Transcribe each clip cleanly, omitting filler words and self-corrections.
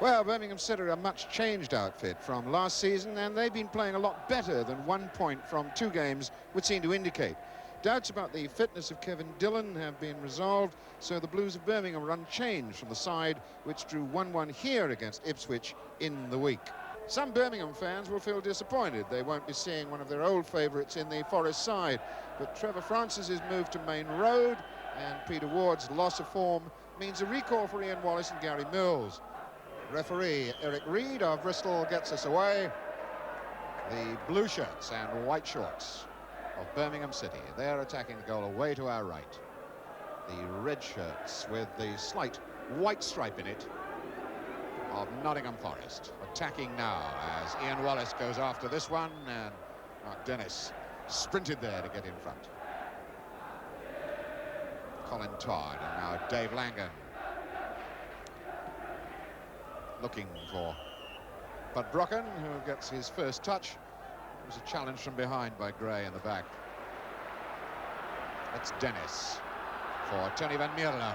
Well, Birmingham City are a much changed outfit from last season, and they've been playing a lot better than 1 point from 2 games would seem to indicate. Doubts about the fitness of Kevin Dillon have been resolved, so the Blues of Birmingham are unchanged from the side which drew 1-1 here against Ipswich in the week. Some Birmingham fans will feel disappointed they won't be seeing one of their old favourites in the Forest side, but Trevor Francis's move to Main Road and Peter Ward's loss of form means a recall for Ian Wallace and Gary Mills. Referee Eric Reid of Bristol gets us away. The blue shirts and white shorts of Birmingham City, they're attacking the goal away to our right. The red shirts with the slight white stripe in it of Nottingham Forest, attacking now as Ian Wallace goes after this one, and Mark Dennis sprinted there to get in front. Colin Todd and now Dave Langan looking for Bud Brocken, who gets his first touch. It was a challenge from behind by Gray in the back. It's Dennis for Tony Van Mierlo.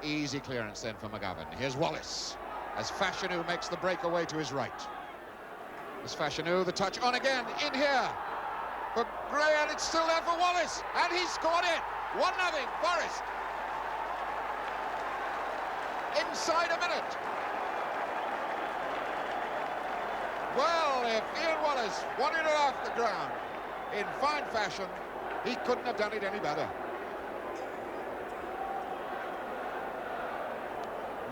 Easy clearance then for McGovern. Here's Wallace as Fashanu makes the breakaway to his right. As Fashanu, the touch on again, in here for Gray, and it's still there for Wallace, and he scored it. 1-0, Forest. Inside a minute. Well, if Ian Wallace wanted it off the ground in fine fashion, he couldn't have done it any better.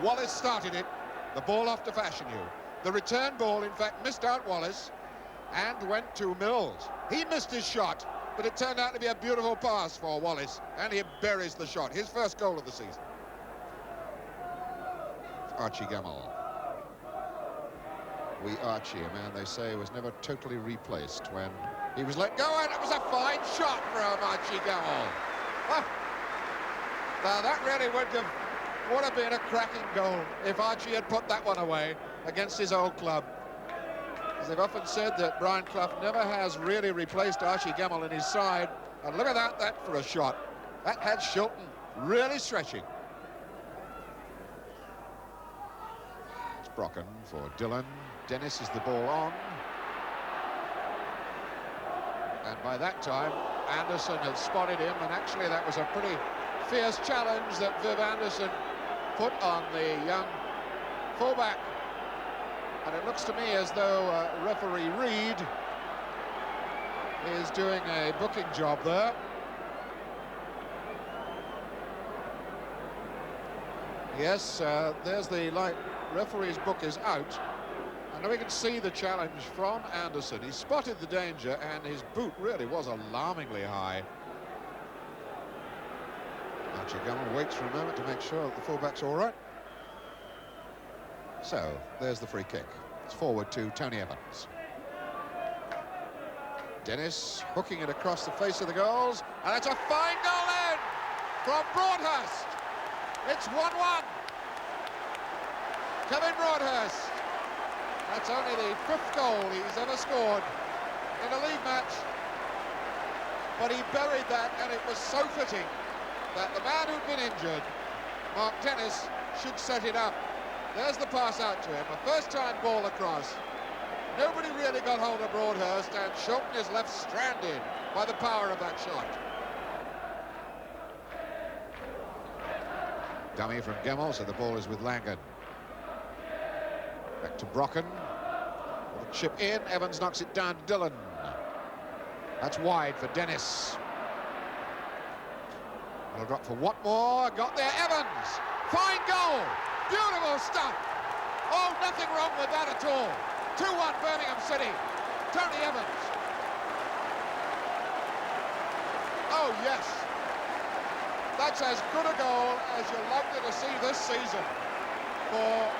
Wallace started it, the ball off to Fashanu. The return ball, in fact, missed out Wallace and went to Mills. He missed his shot, but it turned out to be a beautiful pass for Wallace, and he buries the shot, his first goal of the season. Archie Gamble. Wee Archie, a man they say was never totally replaced when he was let go, and it was a fine shot from Archie Gamble. Oh, now that really would have been a cracking goal if Archie had put that one away against his old club. As they've often said that Brian Clough never has really replaced Archie Gamble in his side, and look at that for a shot. That had Shilton really stretching. Brocken for Dillon. Dennis is the ball on. And by that time, Anderson had spotted him, and actually that was a pretty fierce challenge that Viv Anderson put on the young fullback. And it looks to me as though referee Reid is doing a booking job there. Yes, there's the light. Referee's book is out, and we can see the challenge from Anderson. He spotted the danger, and his boot really was alarmingly high. Archie Gamble waits for a moment to make sure that the fullback's all right. So, there's the free kick. It's forward to Tony Evans. Dennis hooking it across the face of the goals, and it's a fine goal in from Broadhurst. It's 1-1. Kevin Broadhurst. That's only the 5th goal he's ever scored in a league match. But he buried that, and it was so fitting that the man who'd been injured, Mark Dennis, should set it up. There's the pass out to him, a first-time ball across. Nobody really got hold of Broadhurst, and Shilton is left stranded by the power of that shot. Dummy from Gemmell, so the ball is with Langan. Back to Brocken. With a chip in, Evans knocks it down to Dillon. That's wide for Dennis. Little drop for Watmore. Got there, Evans. Fine goal. Beautiful stuff. Oh, nothing wrong with that at all. 2-1 Birmingham City. Tony Evans. Oh, yes. That's as good a goal as you're likely to see this season for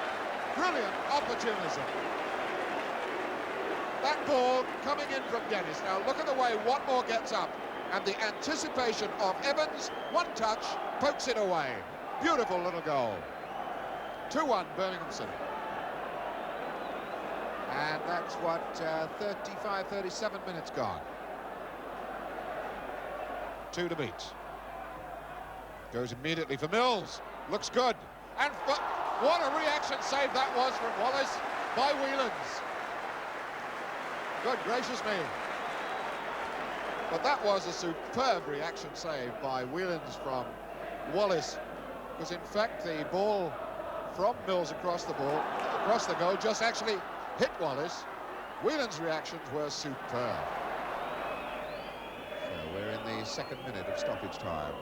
brilliant opportunism. That ball coming in from Dennis. Now look at the way Watmore gets up, and the anticipation of Evans, one touch, pokes it away. Beautiful little goal. 2-1 Birmingham City. And that's what, 35, 37 minutes gone. 2 to beat. Goes immediately for Mills. Looks good. And for What a reaction save that was from Wallace by Whelans. Good gracious me. But that was a superb reaction save by Whelans from Wallace, because in fact the ball from Mills across the goal just actually hit Wallace. Whelans' reactions were superb. So we're in the second minute of stoppage time.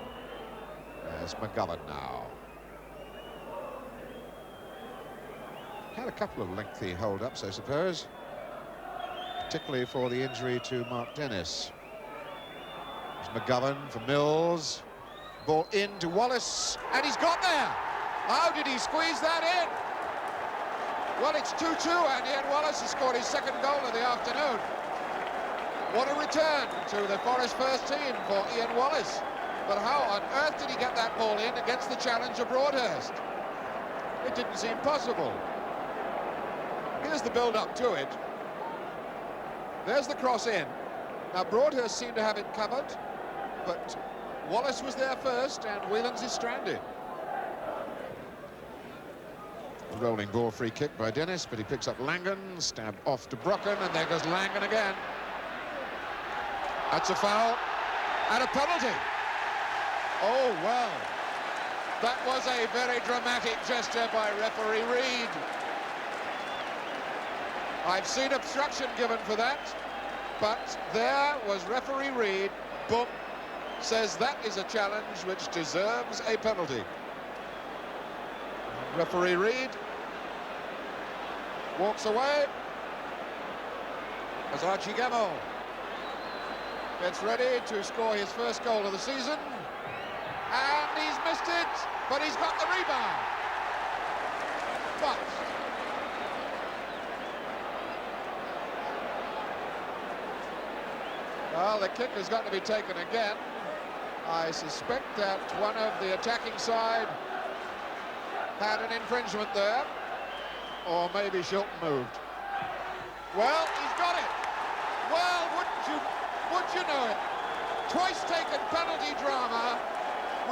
There's McGovern now. Had a couple of lengthy hold-ups, I suppose, particularly for the injury to Mark Dennis. There's McGovern for Mills. Ball in to Wallace, and he's got there. How did he squeeze that in? Well, it's 2-2, and Ian Wallace has scored his second goal of the afternoon. What a return to the Forest first team for Ian Wallace. But how on earth did he get that ball in against the challenge of Broadhurst? It didn't seem possible. Here's the build-up to it. There's the cross in. Now, Broadhurst seemed to have it covered, but Wallace was there first, and Whelans is stranded. A rolling ball free kick by Dennis, but he picks up Langan, stabbed off to Brocken, and there goes Langan again. That's a foul and a penalty. Oh, well. That was a very dramatic gesture by referee Reid. I've seen obstruction given for that, but there was referee Reid. Boom. Says that is a challenge which deserves a penalty. Referee Reid walks away as Archie Gemmell gets ready to score his first goal of the season, and he's missed it, but he's got the rebound. But well, the kick has got to be taken again. I suspect that one of the attacking side had an infringement there, or maybe Shilton moved. Well, he's got it. Well, wouldn't you know it? Twice taken penalty drama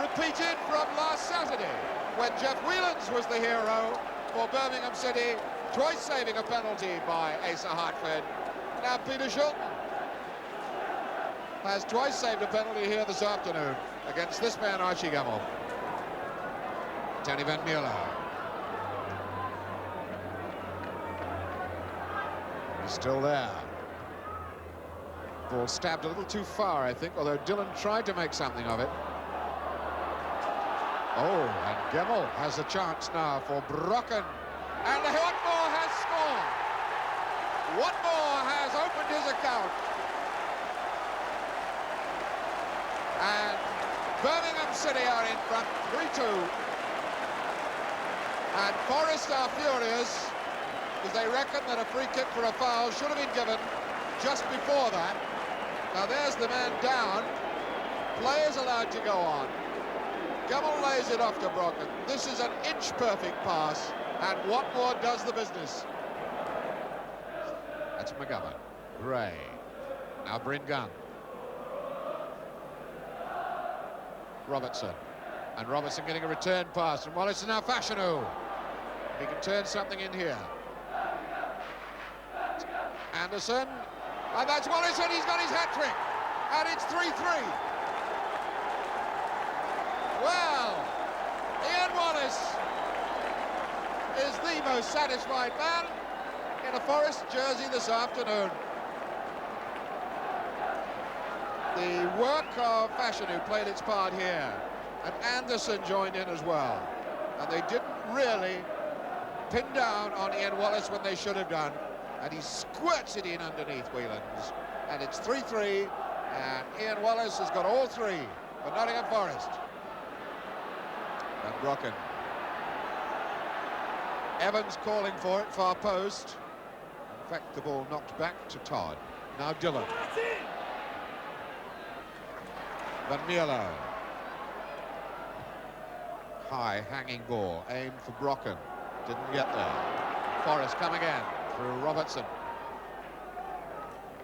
repeated from last Saturday, when Jeff Whelans was the hero for Birmingham City, twice saving a penalty by Asa Hartford. Now Peter Shilton has twice saved a penalty here this afternoon against this man, Archie Gemmell. Danny Van Mierlo. He's still there. Ball stabbed a little too far, I think, although Dillon tried to make something of it. Oh, and Gemmell has a chance now for Brocken. And Watmore has scored. Watmore has opened his account. And Birmingham City are in front 3-2. And Forest are furious because they reckon that a free kick for a foul should have been given just before that. Now there's the man down. Play is allowed to go on. Gemmell lays it off to Brocken. This is an inch-perfect pass, and Watmore does the business. That's McGovern. Gray. Now Bryn Gunn. Robertson. And Robertson getting a return pass from Wallace, and now Fashanu. He can turn something in here. Anderson. And that's Wallace, and he's got his hat-trick. And it's 3-3. Well, Ian Wallace is the most satisfied man in a Forest jersey this afternoon. The work of Fashanu played its part here, and Anderson joined in as well. And they didn't really pin down on Ian Wallace when they should have done, and he squirts it in underneath Whelans. And it's 3-3, and Ian Wallace has got all three for Nottingham Forest. And Brocken. Evans calling for it, far post. In fact, the ball knocked back to Todd. Now Dillon. Van Mierlo. High hanging ball, aimed for Brocken. Didn't get there. Forrest come again through Robertson.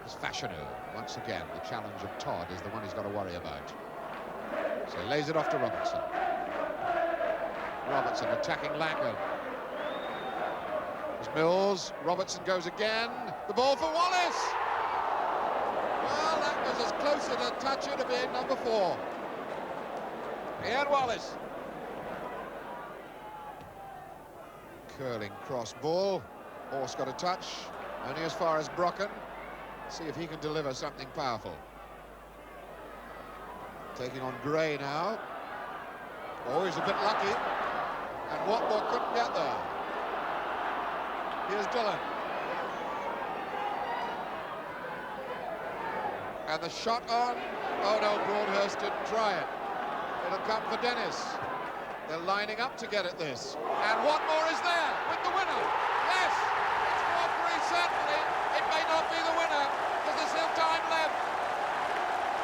It's Fashanu. Once again, the challenge of Todd is the one he's got to worry about. So he lays it off to Robertson. Robertson attacking Langan. Mills, Robertson goes again. The ball for Wallace. Well, that was as close as a toucher to being number 4. Ian Wallace. Curling cross ball. Horse got a touch, only as far as Brocken. See if he can deliver something powerful. Taking on Gray now. Oh, he's a bit lucky. And Watmore couldn't get there. Here's Dillon. And the shot on. Oh no, Broadhurst didn't try it. It'll come for Dennis. They're lining up to get at this. And Watmore is there with the winner. Yes, it's 4-3 certainly. It may not be the winner because there's still time left.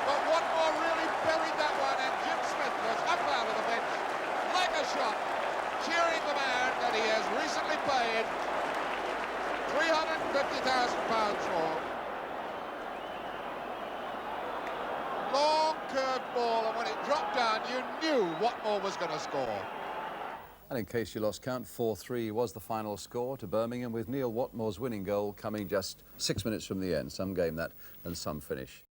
But Watmore really buried that one, and Jim Smith was up out of the bench like a shot, cheering the man that he has recently paid £350,000 for. Long curved ball, and when it dropped down, you knew Watmore was going to score. And in case you lost count, 4-3 was the final score to Birmingham, with Neil Watmore's winning goal coming just 6 minutes from the end. Some game that and some finish.